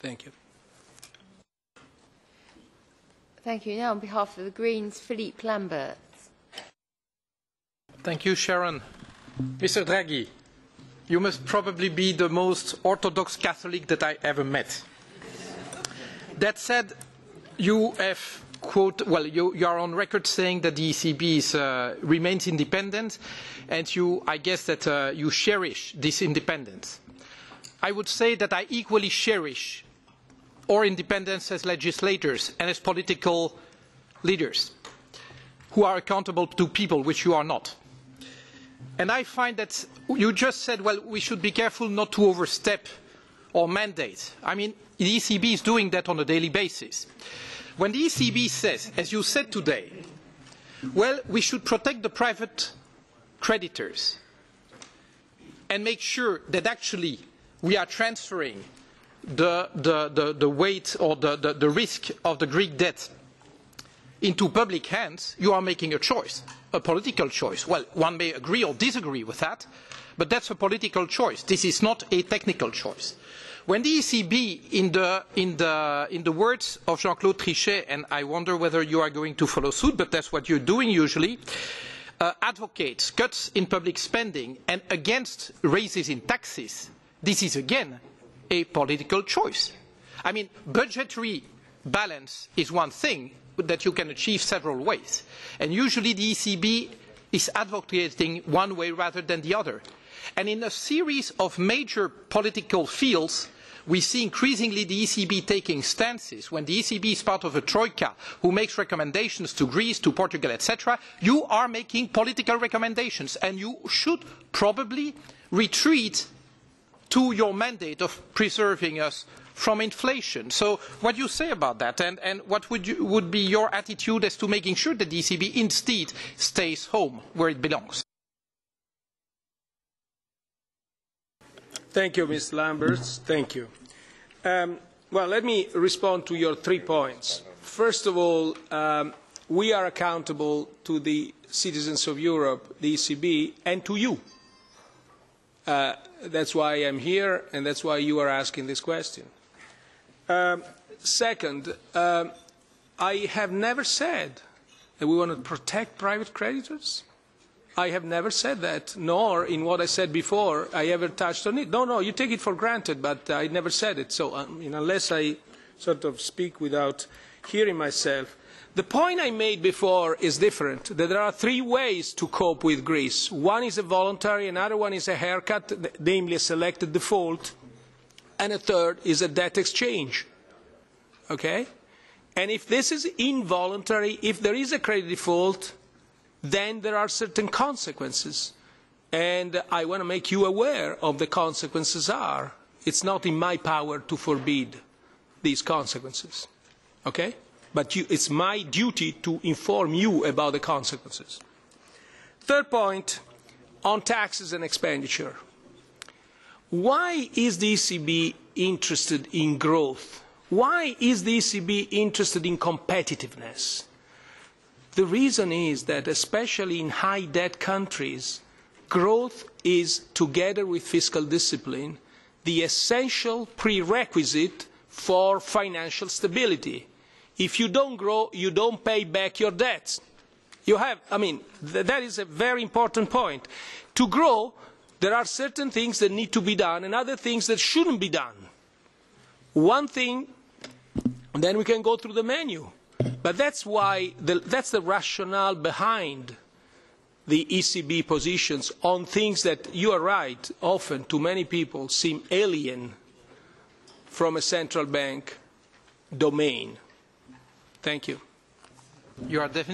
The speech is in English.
Thank you. Thank you. Now, on behalf of the Greens, Philippe Lamberts. Thank you, Sharon. Mr. Draghi, you must probably be the most Orthodox Catholic that I ever met. That said, you have you are on record saying that the ECB remains independent, and I guess that you cherish this independence. I would say that I equally cherish our independence as legislators and as political leaders who are accountable to people, which you are not. And I find that you just said, well, we should be careful not to overstep our mandate. I mean, the ECB is doing that on a daily basis. When the ECB says, as you said today, well, we should protect the private creditors and make sure that actually we are transferring the weight or the risk of the Greek debt into public hands, you are making a choice, a political choice. Well, one may agree or disagree with that, but that's a political choice. This is not a technical choice. When the ECB, in the words of Jean-Claude Trichet, and I wonder whether you are going to follow suit, but that's what you're doing usually, advocates cuts in public spending and against raises in taxes, this is again a political choice. I mean, budgetary balance is one thing that you can achieve several ways. And usually the ECB is advocating one way rather than the other. And in a series of major political fields, we see increasingly the ECB taking stances. When the ECB is part of a troika who makes recommendations to Greece, to Portugal, etc., you are making political recommendations, and you should probably retreat to your mandate of preserving us from inflation. So what do you say about that, and what would be your attitude as to making sure that the ECB instead stays home where it belongs? Thank you, Mr. Lamberts. Thank you. Well, let me respond to your 3 points. First of all, we are accountable to the citizens of Europe, the ECB, and to you. That's why I'm here, and that's why you are asking this question. Second, I have never said that we want to protect private creditors. I have never said that, nor in what I said before I ever touched on it. No, you take it for granted, but I never said it. So unless I sort of speak without hearing myself. The point I made before is different, that there are 3 ways to cope with Greece. One is a voluntary, another one is a haircut, namely a selected default, and a third is a debt exchange. Okay? And if this is involuntary, if there is a credit default, then there are certain consequences. And I want to make you aware of the consequences are. It's not in my power to forbid these consequences. Okay? But it's my duty to inform you about the consequences. Third point, on taxes and expenditure. Why is the ECB interested in growth? Why is the ECB interested in competitiveness? The reason is that, especially in high-debt countries, growth is, together with fiscal discipline, the essential prerequisite for financial stability. If you don't grow, you don't pay back your debts. That is a very important point. To grow, there are certain things that need to be done and other things that shouldn't be done. One thing, and then we can go through the menu. But that's why that's the rationale behind the ECB positions on things that, you are right, often to many people seem alien from a central bank domain. Thank you. You are definitely